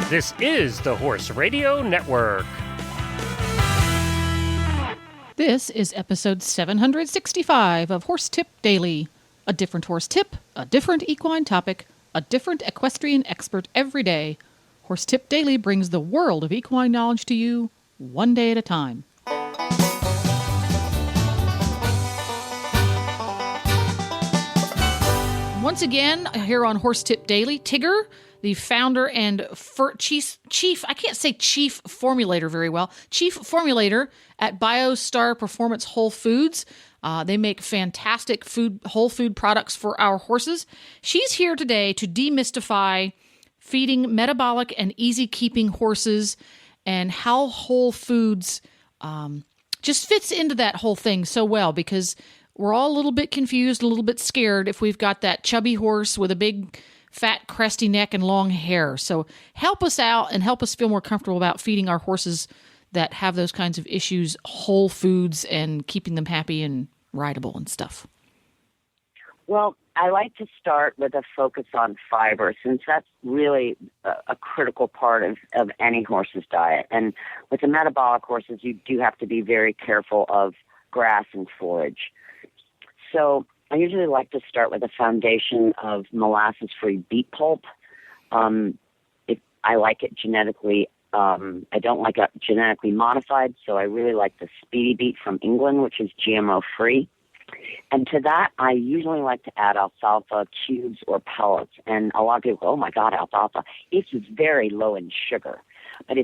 This is the Horse Radio Network. This is episode 765 of Horse Tip Daily. A different horse tip, a different equine topic, a different equestrian expert every day. Horse Tip Daily brings the world of equine knowledge to you, one day at a time. Once again, here on Horse Tip Daily, Tigger, the founder and chief formulator very well, chief formulator at BioStar Performance Whole Foods. They make fantastic whole food products for our horses. She's here today to demystify feeding metabolic and easy-keeping horses and how whole foods just fits into that whole thing so well, because we're all a little bit confused, a little bit scared if we've got that chubby horse with a big, fat, crusty neck and long hair. So help us out and help us feel more comfortable about feeding our horses that have those kinds of issues whole foods and keeping them happy and rideable and stuff. Well, I like to start with a focus on fiber, since that's really a critical part of any horse's diet. And with the metabolic horses, you do have to be very careful of grass and forage. So I usually like to start with a foundation of molasses-free beet pulp. I like it genetically. I don't like it genetically modified, so I really like the Speedy Beet from England, which is GMO-free. And to that, I usually like to add alfalfa cubes or pellets. And a lot of people go, "Oh my God, alfalfa!" It's very low in sugar, but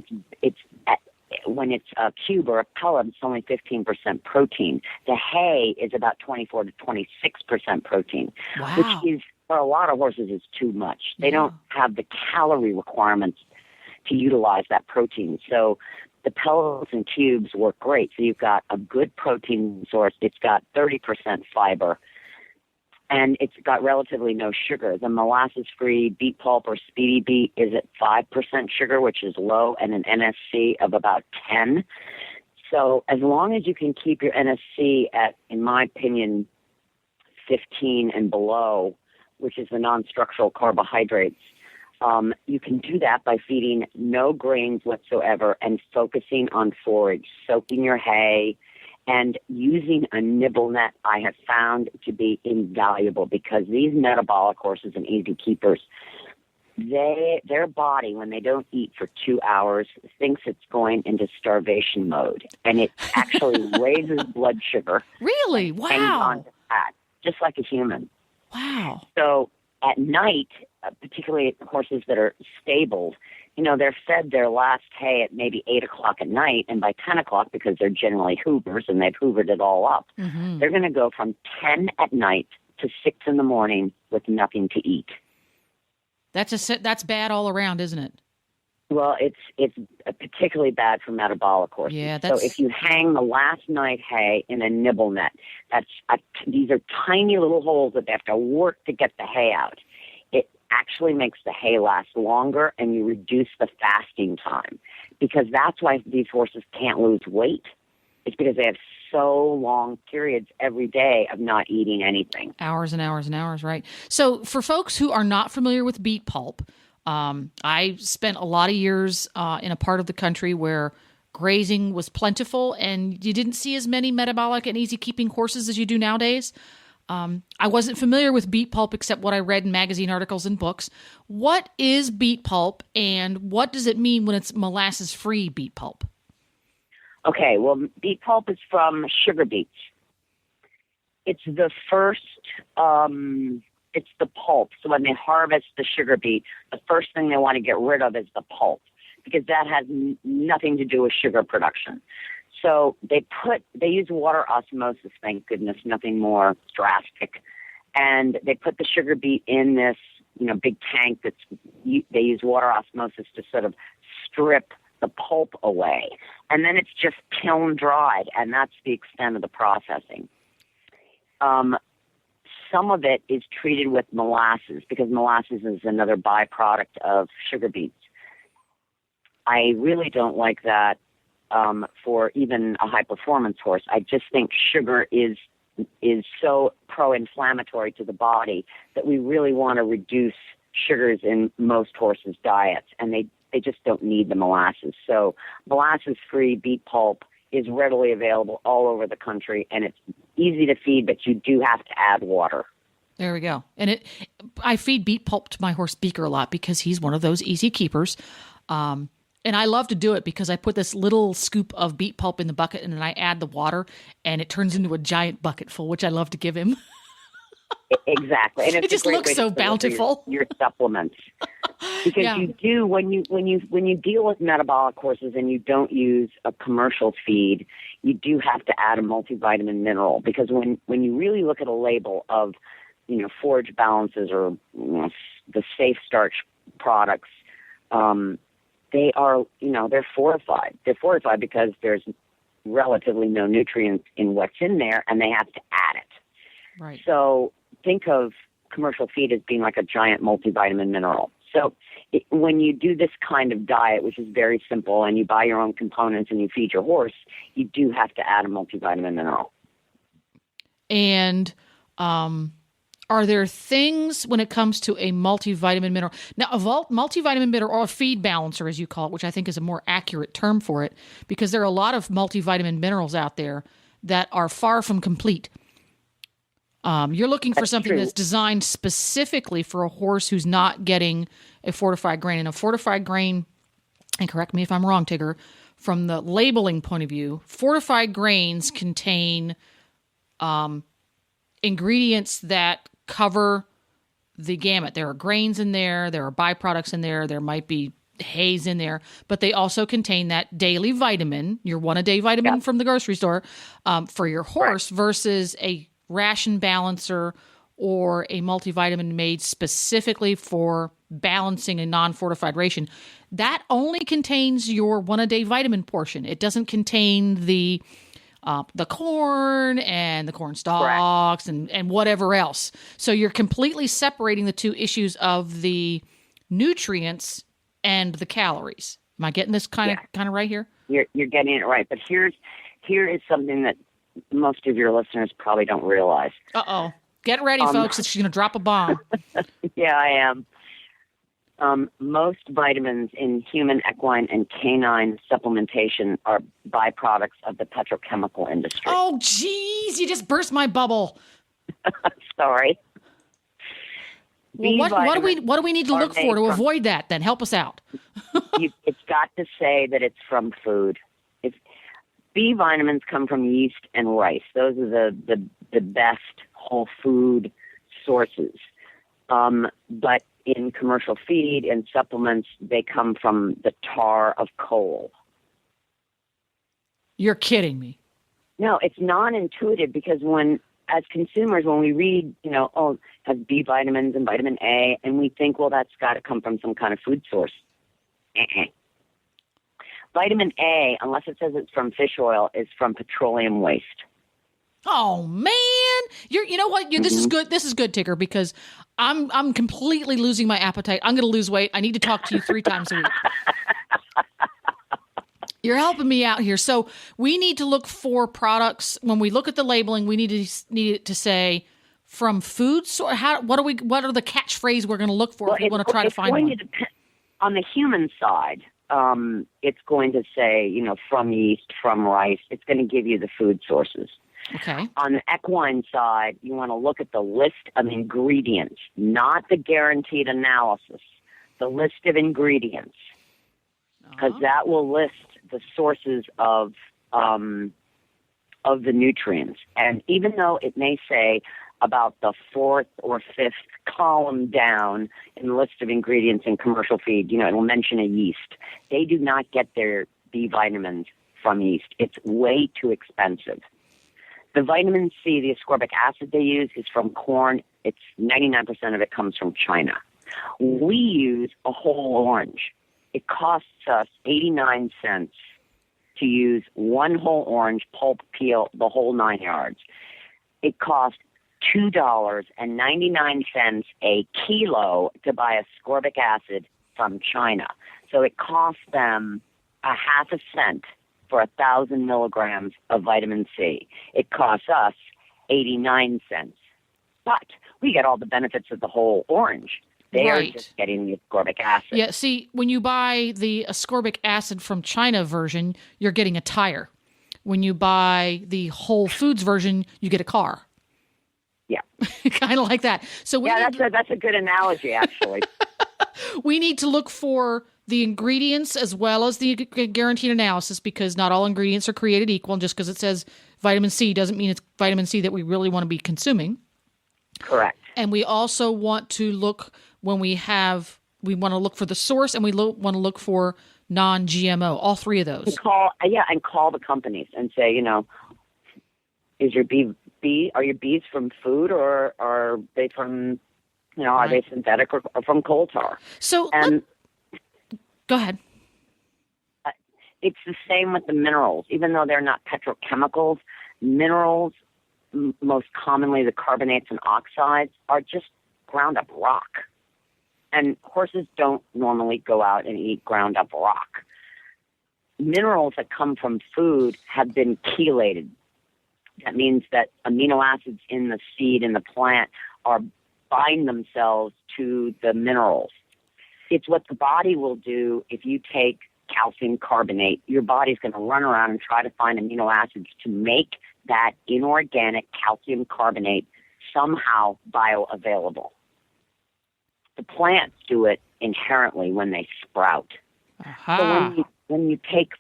when it's a cube or a pellet, it's only 15% protein. The hay is about 24 to 26% protein, Wow. which is, for a lot of horses, is too much. They don't have the calorie requirements to utilize that protein. So the pellets and cubes work great. So you've got a good protein source. It's got 30% fiber, and it's got relatively no sugar. The molasses-free beet pulp or Speedy Beet is at 5% sugar, which is low, and an NSC of about 10. So as long as you can keep your NSC at, in my opinion, 15 and below, which is the non-structural carbohydrates, you can do that by feeding no grains whatsoever and focusing on forage, soaking your hay, and using a nibble net. I have found to be invaluable, because these metabolic horses and easy keepers, their body, when they don't eat for 2 hours, thinks it's going into starvation mode, and it actually raises blood sugar. Really? Hangs Wow. on to fat, just like a human. Wow. So at night, particularly horses that are stabled, they're fed their last hay at maybe 8 o'clock at night, and by 10 o'clock, because they're generally hoovers and they've hoovered it all up, they're going to go from 10 at night to 6 in the morning with nothing to eat. That's bad all around, isn't it? Well, it's particularly bad for metabolic horses. Yeah, so if you hang the last night hay in a nibble net, these are tiny little holes that they have to work to get the hay out. It actually makes the hay last longer, and you reduce the fasting time, because that's why these horses can't lose weight. It's because they have so long periods every day of not eating anything. Hours and hours and hours, right? So for folks who are not familiar with beet pulp, I spent a lot of years in a part of the country where grazing was plentiful and you didn't see as many metabolic and easy-keeping horses as you do nowadays. I wasn't familiar with beet pulp except what I read in magazine articles and books. What is beet pulp, and what does it mean when it's molasses-free beet pulp? Okay, well, beet pulp is from sugar beets. It's the first, it's the pulp. So when they harvest the sugar beet, the first thing they want to get rid of is the pulp, because that has nothing to do with sugar production. So they use water osmosis, thank goodness, nothing more drastic. And they put the sugar beet in this, big tank they use water osmosis to sort of strip the pulp away. And then it's just kiln dried, and that's the extent of the processing. Some of it is treated with molasses, because molasses is another byproduct of sugar beets. I really don't like that for even a high-performance horse. I just think sugar is so pro-inflammatory to the body that we really want to reduce sugars in most horses' diets. And They just don't need the molasses. So molasses-free beet pulp is readily available all over the country, and it's easy to feed, but you do have to add water. There we go. And I feed beet pulp to my horse Beaker a lot because he's one of those easy keepers. And I love to do it because I put this little scoop of beet pulp in the bucket and then I add the water and it turns into a giant bucket full, which I love to give him. Exactly. And it's it just a great looks way so to deliver bountiful. Your supplements. Because you do, when you deal with metabolic horses and you don't use a commercial feed, you do have to add a multivitamin mineral. Because when you really look at a label of, forage balances or the safe starch products, they are, they're fortified. They're fortified because there's relatively no nutrients in what's in there, and they have to add it. Right. So think of commercial feed as being like a giant multivitamin mineral. So when you do this kind of diet, which is very simple, and you buy your own components and you feed your horse, you do have to add a multivitamin mineral. And are there things when it comes to a multivitamin mineral? Now, a multivitamin mineral, or a feed balancer, as you call it, which I think is a more accurate term for it, because there are a lot of multivitamin minerals out there that are far from complete. You're looking for something that's designed specifically for a horse who's not getting a fortified grain. And a fortified grain, and correct me if I'm wrong, Tigger, from the labeling point of view, fortified grains contain ingredients that cover the gamut. There are grains in there, there are byproducts in there might be haze in there, but they also contain that daily vitamin, your one-a-day vitamin from the grocery store, for your horse versus a ration balancer or a multivitamin made specifically for balancing a non-fortified ration. That only contains your one-a-day vitamin portion. It doesn't contain the corn and the corn stalks and whatever else. So you're completely separating the two issues of the nutrients and the calories. Am I getting this kind of right here? You're getting it right. But here is something that most of your listeners probably don't realize. Uh-oh. Get ready, folks. She's going to drop a bomb. Yeah, I am. Most vitamins in human, equine, and canine supplementation are byproducts of the petrochemical industry. Oh, geez. You just burst my bubble. Sorry. Well, what do we need to look for to avoid that, then? Help us out. It's got to say that it's from food. B vitamins come from yeast and rice. Those are the best whole food sources. But in commercial feed and supplements, they come from the tar of coal. You're kidding me. No, it's non-intuitive because as consumers, when we read, has B vitamins and vitamin A, and we think, well, that's got to come from some kind of food source. Vitamin A, unless it says it's from fish oil, is from petroleum waste. Oh man, you know what? This is good. This is good, Tigger, because I'm completely losing my appetite. I'm going to lose weight. I need to talk to you 3 times a week. You're helping me out here. So we need to look for products. When we look at the labeling, we need it to say from food. So what are the catchphrase we're going to look for if we want to try to find one? On the human side, it's going to say, from yeast, from rice. It's going to give you the food sources. Okay. On the equine side, you want to look at the list of ingredients, not the guaranteed analysis, the list of ingredients, because that will list the sources of the nutrients. And even though it may say about the 4th or 5th column down in the list of ingredients in commercial feed, it'll mention a yeast. They do not get their B vitamins from yeast. It's way too expensive. The vitamin C, the ascorbic acid they use, is from corn. It's 99% of it comes from China. We use a whole orange. It costs us 89 cents to use one whole orange, pulp, peel, the whole 9 yards. It costs $2.99 a kilo to buy ascorbic acid from China. So it costs them a half a cent for 1,000 milligrams of vitamin C. It costs us 89 cents. But we get all the benefits of the whole orange. They're Right. just getting the ascorbic acid. Yeah, see, when you buy the ascorbic acid from China version, you're getting a tire. When you buy the Whole Foods version, you get a car. Yeah. Kind of like that. So That's a good analogy, actually. we need to look for the ingredients as well as the guaranteed analysis, because not all ingredients are created equal. And just because it says vitamin C doesn't mean it's vitamin C that we really want to be consuming. Correct. And we also want to look when we want to look for the source, and we want to look for non-GMO, all three of those. And call the companies and say, is your are your bees from food, or are they from, are they synthetic or from coal tar? So, go ahead. It's the same with the minerals. Even though they're not petrochemicals, minerals, most commonly the carbonates and oxides, are just ground up rock. And horses don't normally go out and eat ground up rock. Minerals that come from food have been chelated. That means that amino acids in the seed and the plant bind themselves to the minerals. It's what the body will do if you take calcium carbonate. Your body's going to run around and try to find amino acids to make that inorganic calcium carbonate somehow bioavailable. The plants do it inherently when they sprout. Aha. So when you take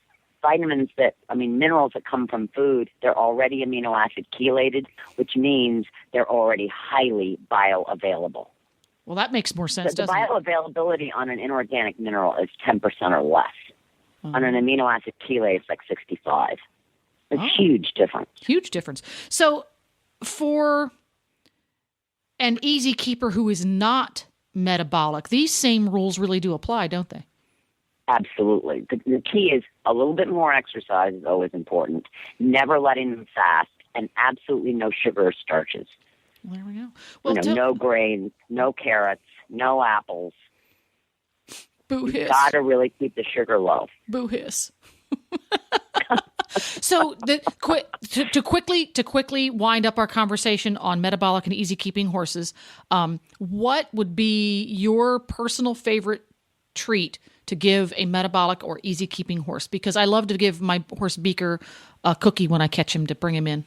minerals that come from food, they're already amino acid chelated, which means they're already highly bioavailable. Well, that makes more sense, The doesn't it? bioavailability on an inorganic mineral is 10% or less. On an amino acid chelate, it's like 65. It's a huge difference. Huge difference. So for an easy keeper who is not metabolic, these same rules really do apply, don't they? Absolutely. The key is a little bit more exercise is always important. Never letting them fast, and absolutely no sugar or starches. Well, there we go. Well, No grains, no carrots, no apples. Boo hiss. You've got to really keep the sugar low. Boo hiss. So to quickly wind up our conversation on metabolic and easy keeping horses, what would be your personal favorite treat to give a metabolic or easy keeping horse? Because I love to give my horse Beaker a cookie when I catch him to bring him in.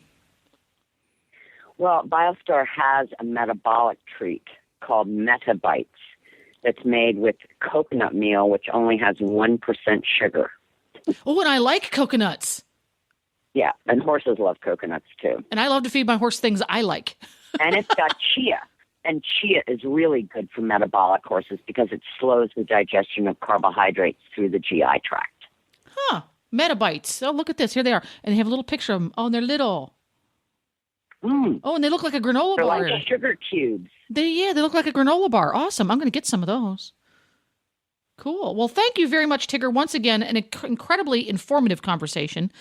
Well, BioStar has a metabolic treat called Metabites that's made with coconut meal, which only has 1% sugar. Oh, and I like coconuts. Yeah, and horses love coconuts too. And I love to feed my horse things I like. And it's got chia. And chia is really good for metabolic horses because it slows the digestion of carbohydrates through the GI tract. Huh. Metabites. Oh, look at this. Here they are. And they have a little picture of them. Oh, and they're little. Oh, and they look like a granola They're bar. like sugar cubes. They look like a granola bar. Awesome. I'm going to get some of those. Cool. Well, thank you very much, Tigger. Once again, an incredibly informative conversation.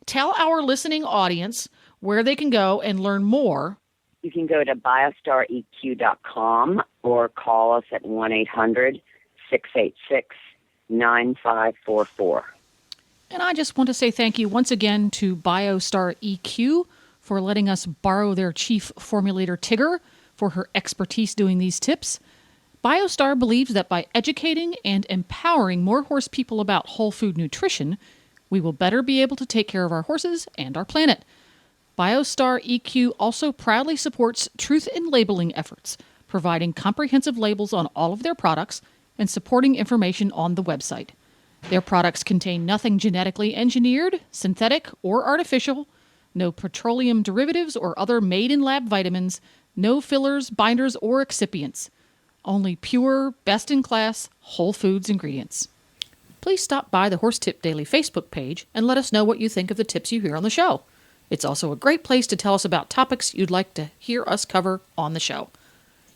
Tell our listening audience where they can go and learn more. You can go to biostareq.com or call us at 1-800-686-9544. And I just want to say thank you once again to BioStar EQ for letting us borrow their chief formulator, Tigger, for her expertise doing these tips. BioStar believes that by educating and empowering more horse people about whole food nutrition, we will better be able to take care of our horses and our planet. BioStar EQ also proudly supports truth in labeling efforts, providing comprehensive labels on all of their products and supporting information on the website. Their products contain nothing genetically engineered, synthetic, or artificial, no petroleum derivatives or other made-in-lab vitamins, no fillers, binders, or excipients. Only pure, best-in-class, whole foods ingredients. Please stop by the Horse Tip Daily Facebook page and let us know what you think of the tips you hear on the show. It's also a great place to tell us about topics you'd like to hear us cover on the show.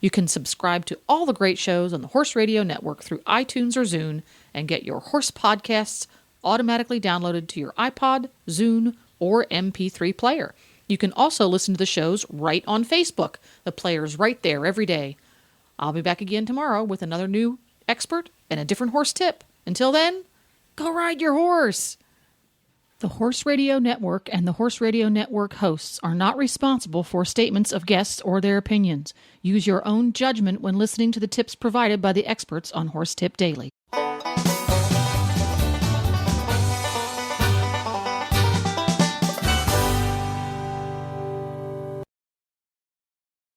You can subscribe to all the great shows on the Horse Radio Network through iTunes or Zune and get your horse podcasts automatically downloaded to your iPod, Zune, or MP3 player. You can also listen to the shows right on Facebook. The player's right there every day. I'll be back again tomorrow with another new expert and a different horse tip. Until then, go ride your horse. The Horse Radio Network and the Horse Radio Network hosts are not responsible for statements of guests or their opinions. Use your own judgment when listening to the tips provided by the experts on Horse Tip Daily.